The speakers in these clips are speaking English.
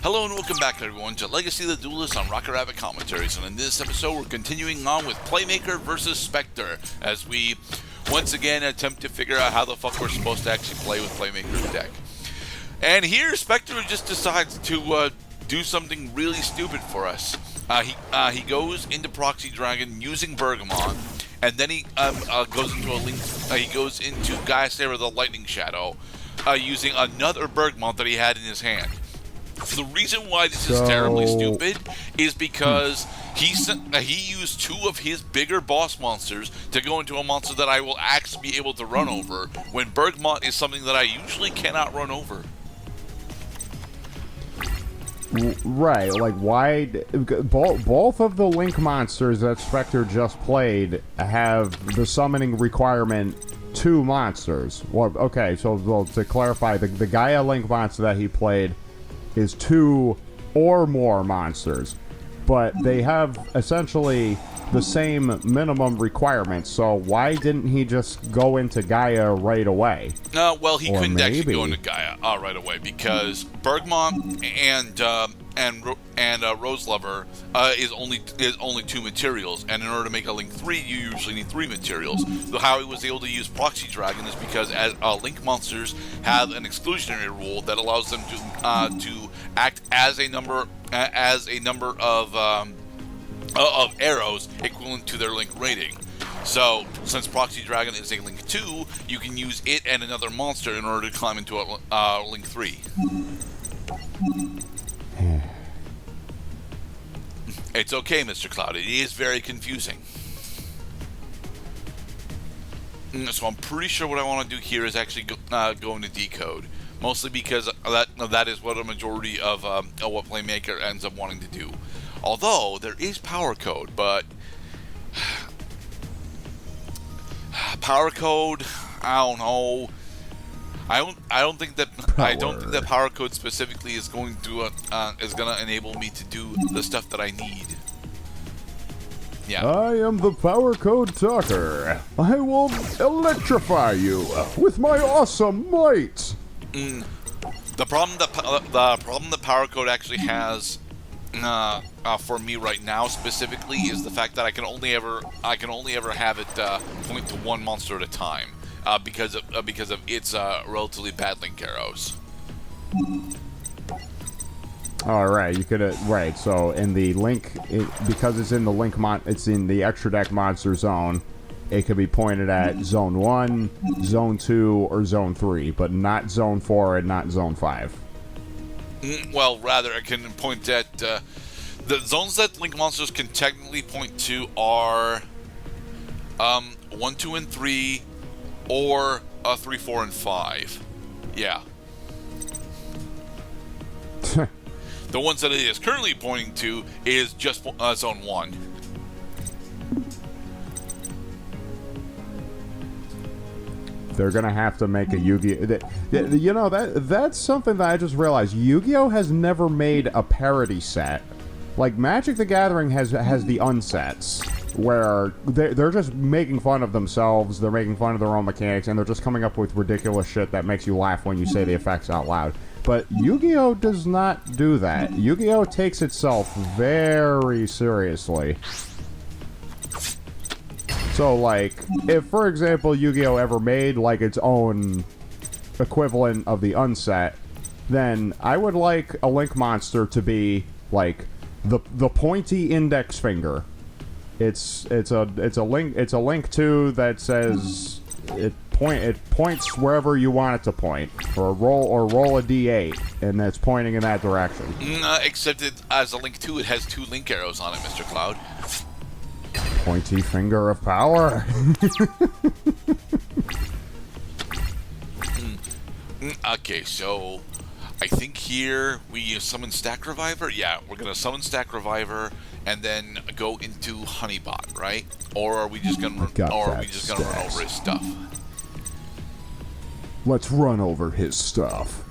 Hello and welcome back everyone to Legacy of the Duelist on Rocket Rabbit Commentaries, and in this episode we're continuing on with Playmaker versus Spectre as we once again attempt to figure out how the fuck we're supposed to actually play with Playmaker's deck. And here Spectre just decides to do something really stupid for us. He goes into Proxy Dragon using Bergamot, and then he goes into a link. He goes into Gaia Saber the Lightning Shadow, using another Bergamot that he had in his hand. The reason why this is terribly stupid is because he used two of his bigger boss monsters to go into a monster that I will actually be able to run over, when Bergamot is something that I usually cannot run over. Right, like why both of the Link monsters that Spectre just played have the summoning requirement 2 monsters. Well, okay, so to clarify, the Gaia Link monster that he played is 2 or more monsters, but they have essentially the same minimum requirements, so why didn't he just go into Gaia right away? Well, he couldn't actually go into Gaia right away because Bergamot and Rose Lover is only 2 materials, and in order to make a Link 3, you usually need 3 materials. So how he was able to use Proxy Dragon is because as Link monsters have an exclusionary rule that allows them to act as a number of arrows equivalent to their Link rating. So, since Proxy Dragon is a Link 2, you can use it and another monster in order to climb into a Link 3. It's okay, Mr. Cloud. It is very confusing. So I'm pretty sure what I want to do here is actually go into decode. Mostly because that is what a majority of what Playmaker ends up wanting to do. Although there is power code, but power code, I don't know. I don't think that power code specifically is going to enable me to do the stuff that I need. Yeah. I am the power code talker. I will electrify you with my awesome might. The problem that power code actually has for me right now specifically is the fact that I can only ever have it point to one monster at a time because of its relatively bad Link arrows. All right, you could right. So in the Link, because it's in the Link it's in the extra deck monster zone. It could be pointed at Zone 1, Zone 2, or Zone 3, but not Zone 4 and not Zone 5. Well, rather, I can point at... the zones that Link monsters can technically point to are 1, 2, and 3, or 3, 4, and 5. Yeah. The ones that it is currently pointing to is just Zone 1. They're gonna have to make a Yu-Gi-Oh! You know, that's something that I just realized. Yu-Gi-Oh! Has never made a parody set. Like Magic the Gathering has the unsets where they're just making fun of themselves. They're making fun of their own mechanics, and they're just coming up with ridiculous shit that makes you laugh when you say the effects out loud. But Yu-Gi-Oh! Does not do that. Yu-Gi-Oh! Takes itself very seriously. So, like, if, for example, Yu-Gi-Oh! Ever made, like, its own equivalent of the unset, then I would like a Link monster to be, like, the pointy index finger. It's a Link 2 that says it points wherever you want it to point, or roll a D8, and it's pointing in that direction. Except as a Link 2, it has 2 Link arrows on it, Mr. Cloud. Pointy finger of power. Okay, so I think here we summon Stack Reviver. Yeah, we're gonna summon Stack Reviver and then go into Honeybot, right? Or are we just gonna run over his stuff? Let's run over his stuff.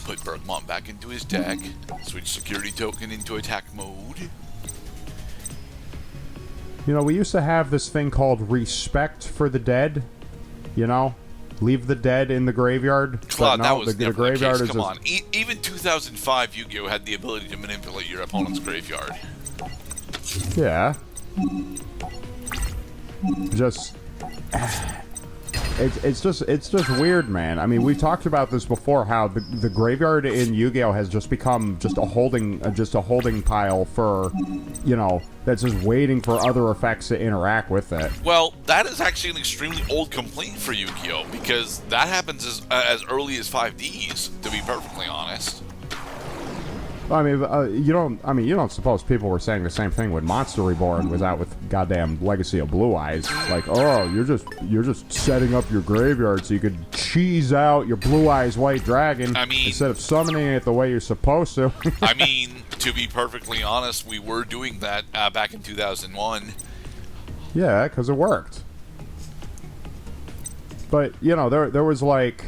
Put Bergamot back into his deck. Switch security token into attack mode. You know, we used to have this thing called Respect for the Dead, you know? leave the dead in the graveyard. Cloud, no, that was the never graveyard the case. is Come on. Even 2005 Yu-Gi-Oh! Had the ability to manipulate your opponent's graveyard. Yeah. Just... It's just weird, man. I mean, we talked about this before. How the graveyard in Yu-Gi-Oh has just become just a holding pile for, you know, that's just waiting for other effects to interact with it. Well, that is actually an extremely old complaint for Yu-Gi-Oh, because that happens as early as 5Ds. To be perfectly honest. I mean, you don't suppose people were saying the same thing when Monster Reborn was out with goddamn Legacy of Blue Eyes? Like, oh, you're just setting up your graveyard so you could cheese out your Blue Eyes White Dragon. I mean, instead of summoning it the way you're supposed to. I mean, to be perfectly honest, we were doing that back in 2001. Yeah, because it worked. But you know, there was like,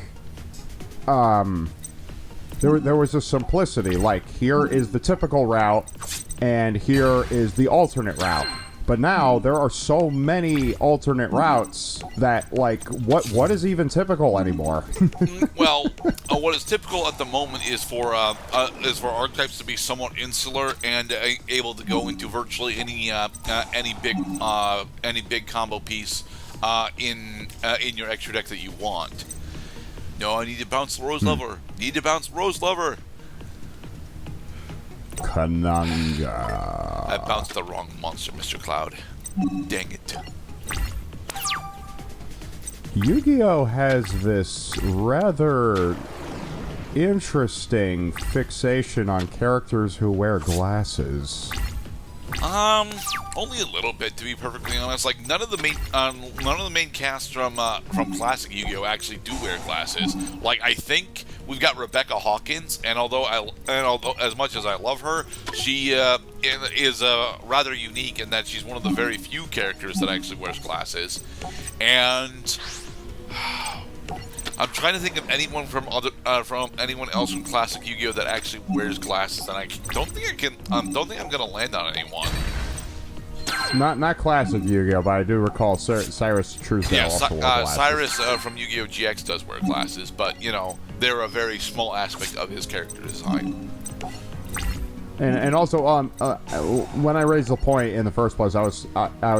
There was a simplicity, like, here is the typical route, and here is the alternate route. But now, there are so many alternate routes that, like, what is even typical anymore? Well, what is typical at the moment is for archetypes to be somewhat insular and able to go into virtually any big combo piece in your extra deck that you want. No, I need to bounce Rose Lover. Need to bounce Rose Lover. Kananga. I bounced the wrong monster, Mr. Cloud. Dang it. Yu-Gi-Oh! Has this rather interesting fixation on characters who wear glasses. Only a little bit, to be perfectly honest. Like, none of the main casts from classic Yu-Gi-Oh actually do wear glasses. Like, I think we've got Rebecca Hawkins, and although as much as I love her, she is rather unique in that she's one of the very few characters that actually wears glasses. And I'm trying to think of anyone from anyone else from classic Yu-Gi-Oh that actually wears glasses, and I don't think I'm gonna land on anyone. Not classic Yu-Gi-Oh, but I do recall Cyrus Truesdale also wore glasses. Cyrus from Yu-Gi-Oh GX does wear glasses, but you know they're a very small aspect of his character design. And also, when I raised the point in the first place, I was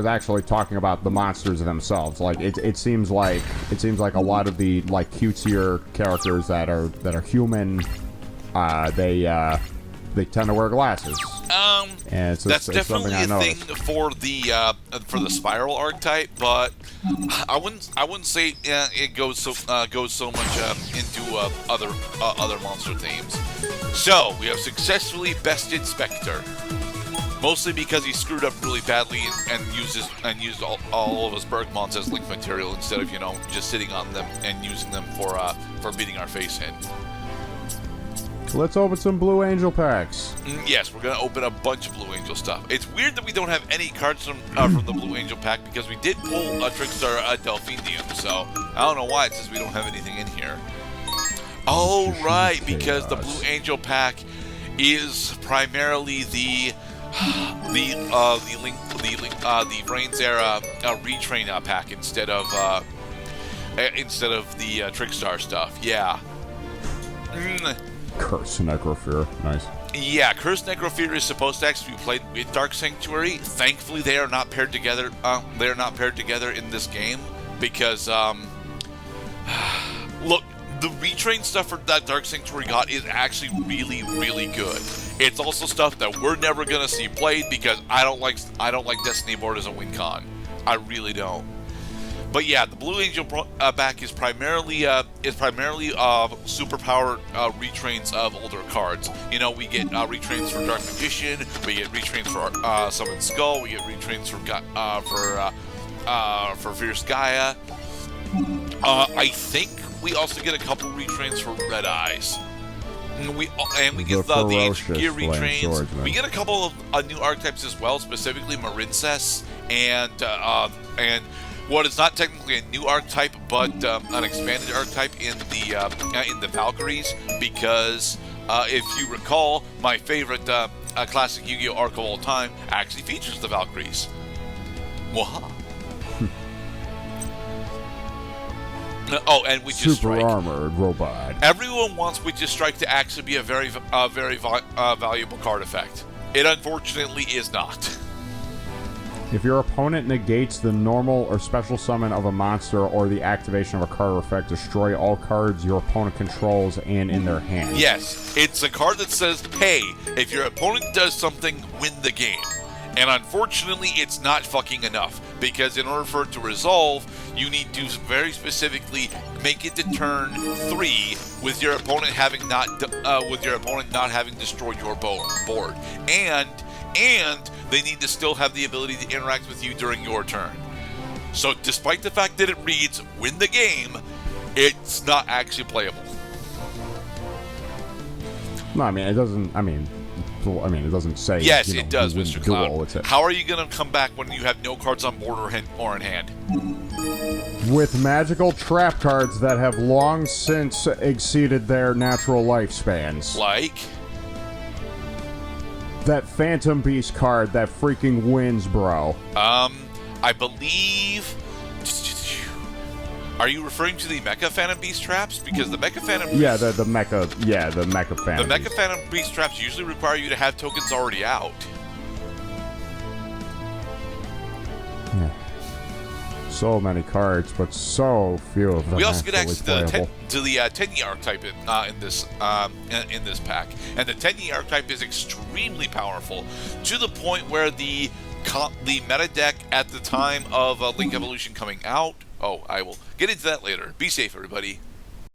actually talking about the monsters themselves. Like it seems like a lot of the like cutesier characters that are human, they tend to wear glasses. And that's definitely a thing for the Spiral archetype, but I wouldn't say it goes so much into other monster themes. So we have successfully bested Spectre, mostly because he screwed up really badly and used all of his Bergmons as link material instead of just sitting on them and using them for beating our face in. Let's open some Blue Angel packs. Yes, we're going to open a bunch of Blue Angel stuff. It's weird that we don't have any cards from the Blue Angel pack because we did pull a Trickstar Delphinium, so I don't know why it says we don't have anything in here. Oh, right, because the Blue Angel pack is primarily the VRAINS era retrain pack instead of the Trickstar stuff. Yeah. Curse Necrofear, nice. Yeah, Curse Necrofear is supposed to actually be played with Dark Sanctuary. Thankfully, they are not paired together. They are not paired together in this game because, look, the retrain stuff for that Dark Sanctuary got is actually really, really good. It's also stuff that we're never gonna see played because I don't like Destiny board as a win con. I really don't. But yeah, the Blue Angel back is primarily superpowered retrains of older cards. You know, we get retrains for Dark Magician, we get retrains for Summon Skull, we get retrains for Fierce Gaia. I think we also get a couple retrains for Red Eyes. And we get the Ancient Gear retrains. We get a couple of new archetypes as well, specifically Marincess and what is not technically a new archetype, but an expanded archetype in the Valkyries, because if you recall, my favorite classic Yu-Gi-Oh arc of all time actually features the Valkyries. Waha. Oh, and Witch's Super Strike. armored robot. Everyone wants Witch's Strike to actually be a very valuable card effect. It unfortunately is not. If your opponent negates the normal or special summon of a monster or the activation of a card or effect, destroy all cards your opponent controls and in their hand. Yes, it's a card that says, hey, if your opponent does something, win the game. And unfortunately, it's not fucking enough, because in order for it to resolve, you need to very specifically make it to turn 3 with your opponent not having destroyed your board, and they need to still have the ability to interact with you during your turn. So, despite the fact that it reads "win the game," it's not actually playable. No, I mean it doesn't. I mean, it doesn't say. Yes, you know, it does, win Mr. the Cloud. duel. How are you going to come back when you have no cards on board or in hand? With magical trap cards that have long since exceeded their natural lifespans. Like? That Phantom Beast card that freaking wins, bro. I believe... Are you referring to the Mecha Phantom Beast traps? Because the Mecha Phantom Beast... Yeah, the Mecha Phantom. The Mecha Phantom Beast traps usually require you to have tokens already out. Yeah. So many cards, but so few of them. We also get access to the Tenyi archetype in this pack, and the Tenyi archetype is extremely powerful to the point where the meta deck at the time of Link Evolution coming out. Oh, I will get into that later. Be safe, everybody.